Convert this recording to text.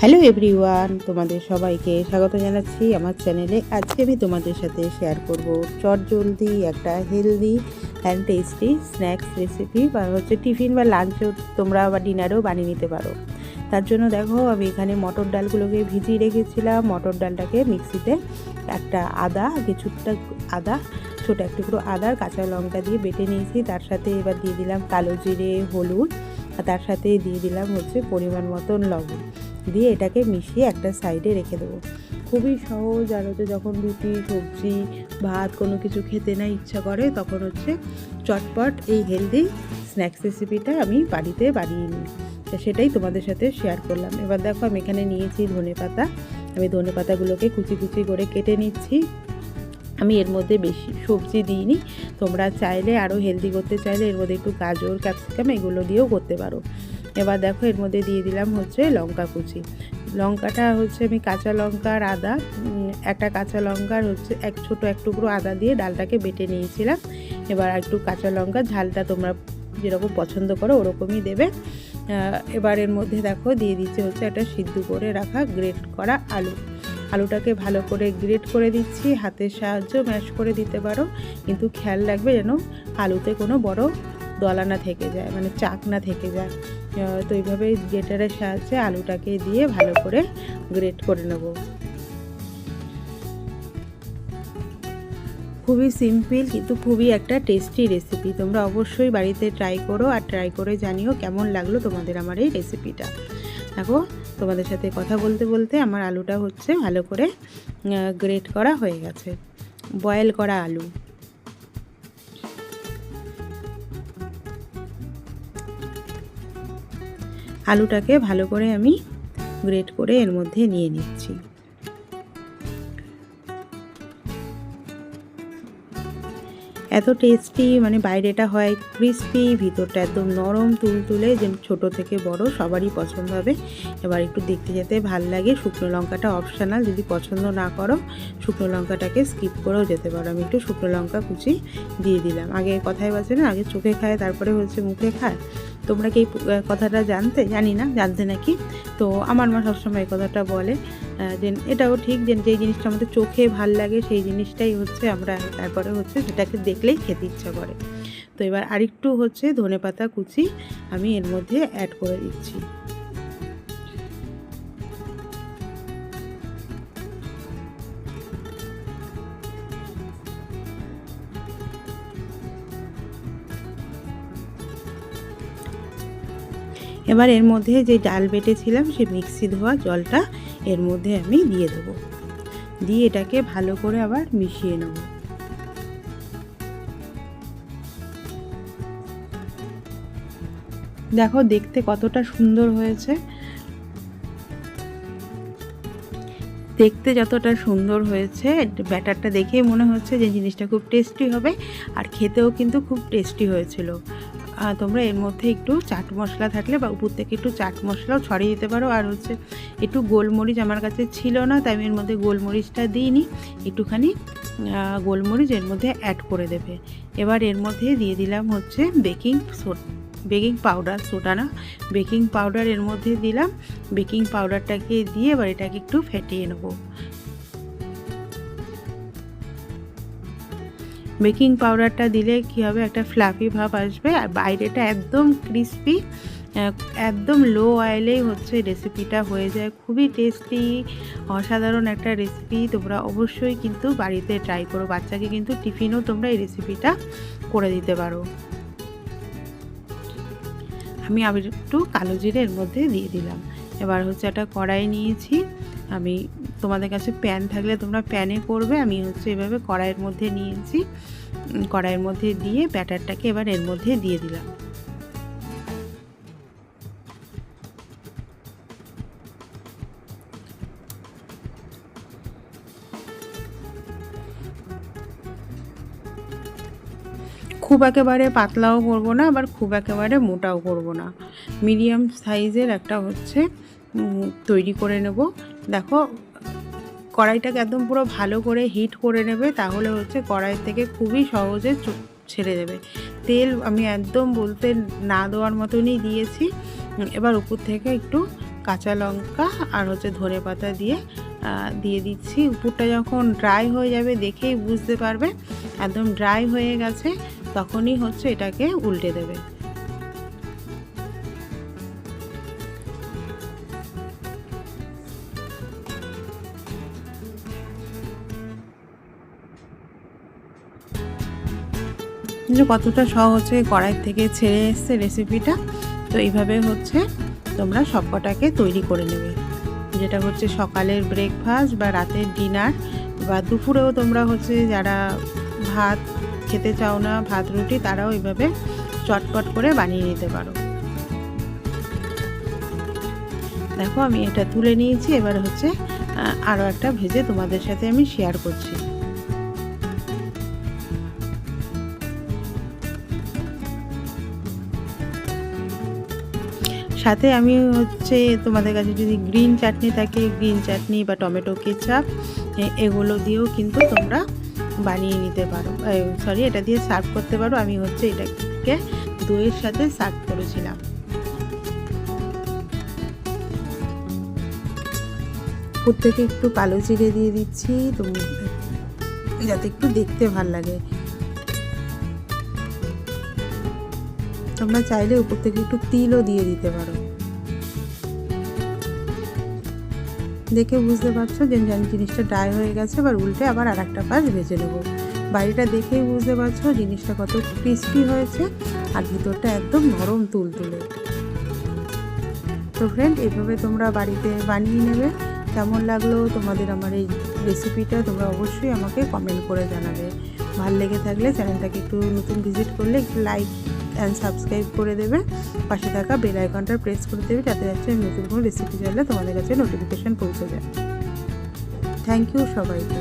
Hello everyone, তোমাদের সবাইকে স্বাগত জানাচ্ছি আমার চ্যানেলে। আজকে আমি তোমাদের সাথে শেয়ার করব চটজলদি একটা healthy and tasty snacks recipe, বা টিফিন বা লাঞ্চও তোমরা বা ডিনারেও বানিয়ে নিতে পারো। তার জন্য দেখো, আমি এখানে মটর ডালগুলোকে ভিজিয়ে রেখেছিলাম। মটর ডালটাকে মিক্সিতে একটা কিছুটা আদা, ছোটো এক টুকরো আদার কাঁচা লঙ্কা দিয়ে বেটে নিয়েছি। তার সাথে এবার দিয়ে দিলাম কালো জিরে, হলুদ, আর তার সাথে দিয়ে দিলাম পরিমাণ মতন লবণ দিয়ে এটাকে মিশিয়ে একটা সাইডে রেখে দেবো। খুবই সহজ। আর যখন রুটি, সবজি, ভাত কোনো কিছু খেতে না ইচ্ছা করে, তখন চটপট এই হেলদি স্ন্যাক্স রেসিপিটা আমি বাড়িতে বানিয়ে নিই। তো সেটাই তোমাদের সাথে শেয়ার করলাম। এবার দেখো, আমি এখানে নিয়েছি ধনেপাতা। আমি ধনেপাতাগুলোকে কুচি কুচি করে কেটে নিচ্ছি। আমি এর মধ্যে বেশি সবজি দিইনি। তোমরা চাইলে আরও হেলদি করতে চাইলে এর মধ্যে একটু গাজর, ক্যাপসিকাম এগুলো দিয়েও করতে পারো। এবার দেখো, এর মধ্যে দিয়ে দিলাম লঙ্কা কুচি। লঙ্কাটা আমি কাঁচা লঙ্কা আর আদা, একটা কাঁচা লঙ্কার এক টুকরো আদা দিয়ে ডালটাকে বেটে নিয়েছিলাম। এবার একটু কাঁচা লঙ্কা, ঝালটা তোমরা যেরকম পছন্দ করো ওরকমই দেবে। এবার এর মধ্যে দেখো দিয়ে দিচ্ছে একটা সিদ্ধ করে রাখা গ্রেট করা আলুটাকে ভালো করে গ্রেট করে দিচ্ছি। হাতের সাহায্যে ম্যাশ করে দিতে পারো, কিন্তু খেয়াল রাখবে যেন আলুতে কোনো বড় দলা না থেকে যায়, মানে চাক না থেকে যায়। তো এইভাবে গ্রেটারের সাহায্যে আলুটাকে দিয়ে ভালো করে গ্রেট করে নেব। খুবই সিম্পল কিন্তু খুবই একটা টেস্টি রেসিপি। তোমরা অবশ্যই বাড়িতে ট্রাই করো, আর ট্রাই করে জানিও কেমন লাগলো তোমাদের আমার এই রেসিপিটা। দেখো, তোমাদের সাথে কথা বলতে বলতে আমার আলুটা ভালো করে গ্রেট করা হয়ে গেছে। বয়েল করা আলু। আলুটাকে ভালো করে আমি গ্রেট করে এর মধ্যে নিয়ে নিচ্ছি। এত টেস্টি, মানে বাইরেটা হয় ক্রিস্পি, ভিতরটা একদম নরম তুলতুলে, যে ছোট থেকে বড় সবারই পছন্দ হবে। এবার একটু দেখতে যেতে ভাল লাগে। শুকনো লঙ্কাটা অপশনাল, যদি পছন্দ না করো শুকনো লঙ্কাটাকে স্কিপ করেও যেতে পারো। আমি একটু শুকনো লঙ্কা কুচি দিয়ে দিলাম। আগে কথায় বলছে না, আগে চোখে খায় তারপরে মুখে খায়। তোমরা কি এই কথাটা জানি না জানতে নাকি? তো আমার মা সবসময় এই কথাটা বলে, যে এটাও ঠিক, যে যেই জিনিসটা আমাদের চোখে ভাল লাগে সেই জিনিসটাই আমরা তারপরে সেটাকে দেখলেই খেতে ইচ্ছা করে। তো এবার আরেকটু ধনেপাতা কুচি আমি এর মধ্যে অ্যাড করে দিচ্ছি। এবার এর মধ্যে যে ডাল বেটেছিলাম সেই মিক্সি ধোয়া জলটা এর মধ্যে আমি দিয়ে দেবো। দিয়ে এটাকে ভালো করে আবার মিশিয়ে নেব। দেখো দেখতে কতটা সুন্দর হয়েছে। দেখতে যতটা সুন্দর হয়েছে, ব্যাটারটা দেখেই মনে হচ্ছে যে জিনিসটা খুব টেস্টি হবে, আর খেতেও কিন্তু খুব টেস্টি হয়েছিল। তোমরা এর মধ্যে একটু চাট মশলা থাকলে বা উপর থেকে একটু চাট মশলাও ছড়িয়ে দিতে পারো। আর একটু গোলমরিচ আমার কাছে ছিল না, তাই আমি এর মধ্যে গোলমরিচটা দিইনি। একটুখানি গোলমরিচ এর মধ্যে অ্যাড করে দেবে। এবার এর মধ্যে দিয়ে দিলাম বেকিং পাউডার, সোডা না, বেকিং পাউডার এর মধ্যে দিলাম। বেকিং পাউডারটাকে দিয়ে এবার এটাকে একটু ফেটিয়ে নেব। বেকিং পাউডারটা দিলে কি হবে, একটা ফ্লাফি ভাব আসবে, আর বাইরেটা একদম ক্রিস্পি। একদম লো অয়েলেই রেসিপিটা হয়ে যায়। খুবই টেস্টি, অসাধারণ একটা রেসিপি। তোমরা অবশ্যই কিন্তু বাড়িতে ট্রাই করো। বাচ্চাকে কিন্তু টিফিনও তোমরা এই রেসিপিটা করে দিতে পারো। আমি আবার একটু কালো জিরে এর মধ্যে দিয়ে দিলাম। এবার একটা কড়াই নিয়েছি আমি। তোমাদের কাছে প্যান থাকলে তোমরা প্যানে করবে। আমি এভাবে কড়াইয়ের মধ্যে নিয়েছি। কড়াইয়ের মধ্যে দিয়ে ব্যাটারটাকে এবার এর মধ্যে দিয়ে দিলাম। খুব একেবারে পাতলাও করব না, আবার খুব একেবারে মোটাও করব না। মিডিয়াম সাইজের একটা তৈরি করে নেব। দেখো, কড়াইটাকে একদম পুরো ভালো করে হিট করে নেবে, তাহলে কড়াই থেকে খুবই সহজে ছেড়ে দেবে। তেল আমি একদম বলতে না দেওয়ার মতনই দিয়েছি। এবার উপর থেকে একটু কাঁচা লঙ্কা আর হচ্ছে ধনেপাতা দিয়ে দিচ্ছি। উপরটা যখন ড্রাই হয়ে যাবে দেখেই বুঝতে পারবে একদম ড্রাই হয়ে গেছে, তখনই হচ্ছে এটাকে উল্টে দেবে। কতটা সহজে কড়াই থেকে ছেড়ে এসছে রেসিপিটা। তো এইভাবে হচ্ছে তোমরা সবকটাকে তৈরি করে নেবে, যেটা হচ্ছে সকালের ব্রেকফাস্ট বা রাতের ডিনার বা দুপুরেও তোমরা হচ্ছে যারা ভাত খেতে চাও না, ভাত রুটি, তারাও এইভাবে চটপট করে বানিয়ে নিতে পারো। দেখো আমি এটা তুলে নিয়েছি, এবার হচ্ছে আরও একটা ভেজে তোমাদের সাথে আমি শেয়ার করছি। সাথে আমি হচ্ছে তোমাদের কাছে যদি গ্রিন চাটনি থাকে, গ্রিন চাটনি বা টমেটো কেচাপ এগুলো দিয়েও কিন্তু তোমরা বানিয়ে নিতে পারো, সরি এটা দিয়ে সার্ভ করতে পারো। আমি হচ্ছে এটাকে দইয়ের সাথে সার্ভ করেছিলাম। উপর থেকে একটু কালো জিরে দিয়ে দিচ্ছি যাতে একটু দেখতে ভাল লাগে। তোমরা চাইলে উপর থেকে একটু তিলও দিয়ে দিতে পারো। দেখে বুঝতে পারছো যে জিনিসটা ড্রাই হয়ে গেছে, এবার উল্টে আবার আর একটা পাশ ভেজে নেবো। বাইরেটা দেখেই বুঝতে পারছো জিনিসটা কত ক্রিস্পি হয়েছে আর ভিতরটা একদম নরম তুলতুলে। তো ফ্রেন্ড, এইভাবে তোমরা বাড়িতে বানিয়ে নেবে। কেমন লাগলো তোমাদের আমার এই রেসিপিটা তোমরা অবশ্যই আমাকে কমেন্ট করে জানাবে। ভালো লেগে থাকলে চ্যানেলটাকে একটু নতুন ভিজিট করলে একটু লাইক অ্যান্ড সাবস্ক্রাইব করে দেবে, পাশে থাকা বেল আইকনটা প্রেস করে দেবে যাতে যাচ্ছে আমি নতুন কোনো রেসিপি চাইলে তোমাদের কাছে নোটিফিকেশান পৌঁছে যায়। থ্যাংক ইউ সবাইকে।